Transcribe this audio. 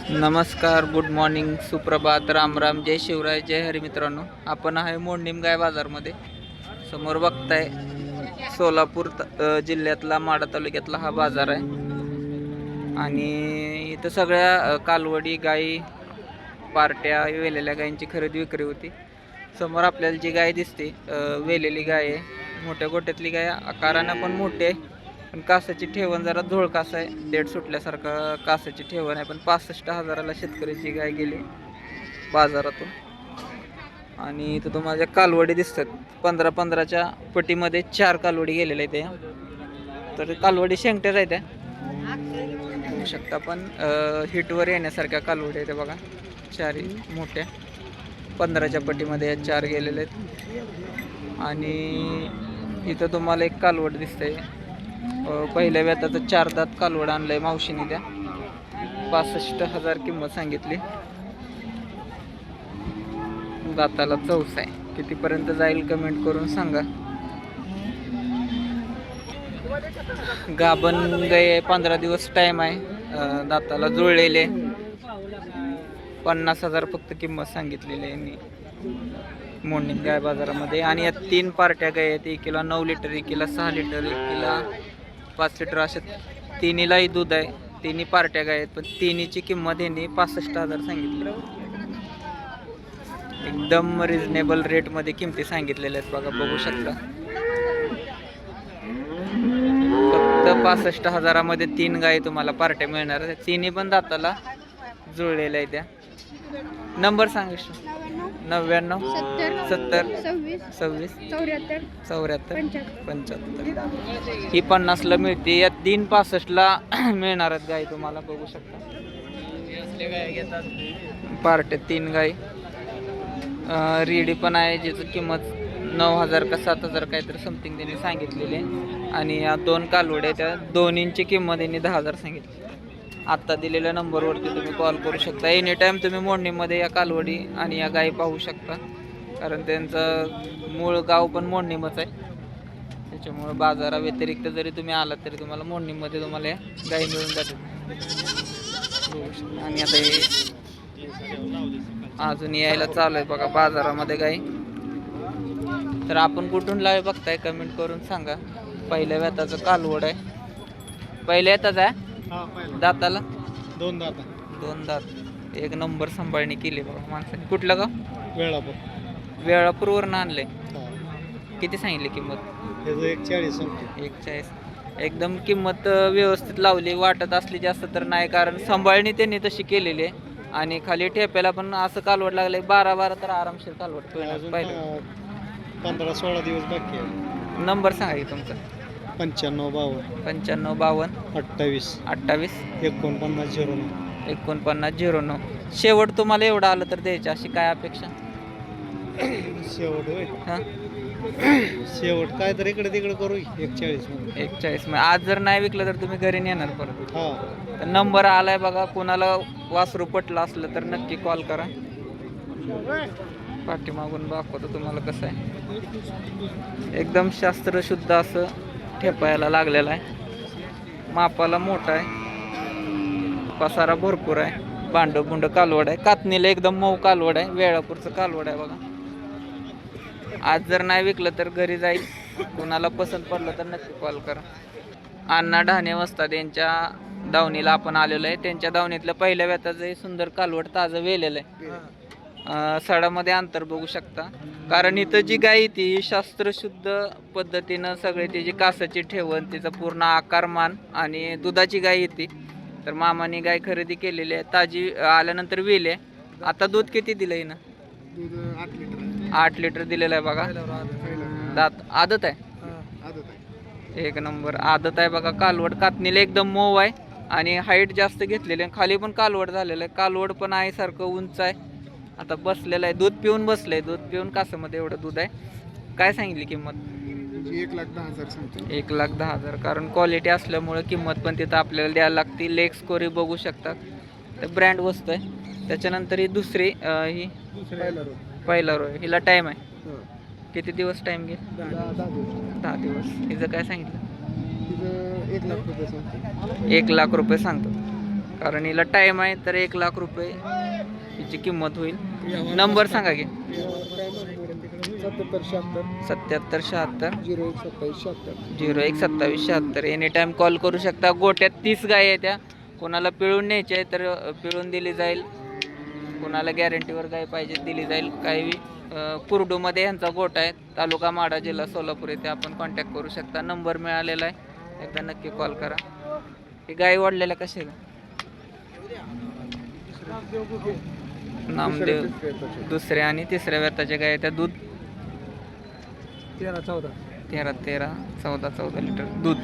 नमस्कार, good morning, सुप्रभात, राम राम, जय शिवराय, जय हरी. मित्रांनो, आपण आहे मोडणीम गाय बाजारमध्ये. समोर बघताय सोलापूर जिल्ह्यातला माढा तालुक्यातला हा बाजार आहे. आणि इथं सगळ्या कालवडी गाई, पार्ट्या, वेलेल्या गायींची खरेदी विक्री होती. समोर आपल्याला जी गाय दिसते वेलेली गाय आहे. मोठ्या गोट्यातली गाय, आकारानं पण मोठी आहे, पण कासाची ठेवण जरा धोळ कास आहे, देठ सुटल्यासारखा कासाची ठेवण आहे. पण 65,000ला शेतकऱ्याची गाय गेली बाजारातून. आणि इथं तुम्हाला कालवडी दिसतात 15-15च्या पटीमध्ये 4 कालवडी गेलेल्या आहेत त्या. तर कालवडी शेंगट्याच आहेत त्या बघू शकता. पण हिटवर येण्यासारख्या कालवडी आहेत बघा, 4 मोठ्या 15च्या पटीमध्ये 4 गेलेले आहेत. आणि इथं तुम्हाला एक कालवड दिसतंय, पहिल्या व्याताचं 4 दात कालवड आणलंय मावशीने त्या. 65,000 किंमत सांगितली. दाताला चौसा आहे. कितीपर्यंत जाईल कमेंट करून सांगा. गाभण गाय 15 दिवस टाइम आहे. दाताला जुळलेले 50,000 फक्त किंमत सांगितलेली आहे मी मोडणीम गाय बाजारामध्ये. आणि या 3 पार्ट्या गाय आहेत. एकीला 9 लिटर, एकीला 6 लिटर, एकीला 5 लिटर, अशा तिन्हीलाही दूध आहे. तिन्ही पार्ट्या गाय आहेत, पण तिन्हीची किंमत यांनी 65,000 सांगितली. एकदम रिजनेबल रेटमध्ये किमती सांगितलेल्या आहेत बघा, बघू शकता. फक्त 65,000मध्ये 3 गायी तुम्हाला पार्ट्या मिळणार. तिन्ही पण दाताला जुळलेल्या आहेत. त्या नंबर सांग. 99 70 26 74 75. ही 50ला मिळते. या 3 65ला मिळणार आहेत गाय तुम्हाला, बघू शकता. पार्ट्या 3 गाय. रेडी पण आहे, ज्याची किंमत 9,000 का 7,000 काहीतरी समथिंग त्यांनी सांगितलेली आहे. आणि या 2 कालवड्या, त्या दोन्हींची किंमत त्यांनी 10,000 सांगितली. आत्ता दिलेल्या नंबरवरती तुम्ही कॉल करू शकता. एनी टाईम तुम्ही मोडणीमध्ये या कालवडी आणि या गायी पाहू शकता, कारण त्यांचं मूळ गाव पण मोडणीमच आहे. त्याच्यामुळं बाजाराव्यतिरिक्त जरी तुम्ही आलात तरी तुम्हाला मोडणीमध्ये तुम्हाला या गायी मिळून जातात. आणि आता हे अजून यायला चालू आहे बघा बाजारामध्ये गायी. तर आपण कुठून लावे बघताय कमेंट करून सांगा. पहिल्या व्याताचं कालवड आहे. पहिल्या व्याताचं आहे. दाताला 2 दात. 2 दात. एक नंबर सांभाळणी केली बघा माणसाने. कुठलं गाव? वेळापूर. वेळापूरवरनं आणलंय. किती सांगितली किंमत? 41. एकदम किंमत व्यवस्थित लावली. वाटत असली जास्त तर नाही, कारण सांभाळणी त्यांनी तशी केलेली आहे. आणि खाली ठेप्याला पण असं कालवड लागलंय 12 तर आरामशीर कालवड पाहिलं. 15-16 दिवस बाकी आहे. नंबर सांगा की तुमचा. 95 52 28 28 49 4909. शेवट तुम्हाला एवढं आलं तर द्यायचं, अशी काय अपेक्षा? शेवट होय. हां, शेवट काय तर इकडे तिकडे करू. 41. मग आज जर नाही विकलं तर तुम्ही घरी नेणार परत? हा. तर नंबर आलाय बघा. कोणाला वासरू पटलं असलं तर नक्की कॉल करा. पाठीमागून दाखवतो तुम्हाला कसं आहे. एकदम शास्त्रशुद्ध असं ठेपायला लागलेला आहे. मापाला मोठा आहे, पसारा भरपूर आहे. भांड कालवड आहे. कातणीला एकदम मऊ कालवड आहे. वेळापूरचं कालवड आहे बघा. आज जर नाही विकलं तर घरी जाईल. कोणाला पसंत पडलं तर नक्की कॉल करा. अण्णा ढाणे वस्ताद यांच्या दावणीला आपण आलेलो आहे. त्यांच्या दावणीतलं पहिल्या व्याताचं सुंदर कालवड ताजं वेलेलं आहे. सडामध्ये अंतर बघू शकता, कारण इथं जी गाय ती शास्त्रशुद्ध पद्धतीनं सगळे तिची कासाची ठेवण, तिचा पूर्ण आकारमान आणि दुधाची गाय येते. तर मामाने गाय खरेदी केलेली आहे, ताजी आल्यानंतर वेल आहे. आता दूध किती दिलं हिनं? 8 लिटर दिलेलं आहे बघा. दात आदत आहे. एक नंबर आदत आहे बघा. कालवड कातणीला एकदम मऊ आहे आणि हाईट जास्त घेतलेली आहे. खाली पण कालवड झालेलं आहे. कालवड पण आहे सारखं उंच आहे. आता बसलेलं आहे, दूध पिऊन बसलंय. दूध पिऊन कासामध्ये एवढं दूध आहे. काय सांगितली किंमत? 1,10,000. कारण क्वालिटी असल्यामुळे किंमत पण तिथं आपल्याला द्यायला लागते. लेग स्कोरी बघू शकता, तर ब्रँड वस्तू आहे. त्याच्यानंतर ही दुसरी ही पहिला रोय. हिला टाईम आहे. किती दिवस टाईम घे? 10 दिवस. हिचं काय सांगितलं? 1 लाख रुपये सांगतो. 1 लाख रुपये सांगतो. कारण हिला टाईम आहे तर 1,00,000 रुपये हिची किंमत होईल. नंबर सांगा की. 7776 012776 एनी टाइम कॉल करू शकता. गोट्यात 30 गाय आहे. त्या कोणाला पिळून न्यायचे आहे तर पिळून दिली जाईल. कोणाला गॅरंटीवर गाय पाहिजे दिली जाईल. काही कुर्डूमध्ये यांचा गोठा आहे. तालुका माढा जिल्हा सोलापूर येथे आपण कॉन्टॅक्ट करू शकता. नंबर मिळालेला आहे. एकदा नक्की कॉल करा. ही गाय वाढलेल्या कशा आहे? नामदेव दुसऱ्या आणि तिसऱ्या व्यताच्या गाय त्या दूध 13 14 लिटर दूध.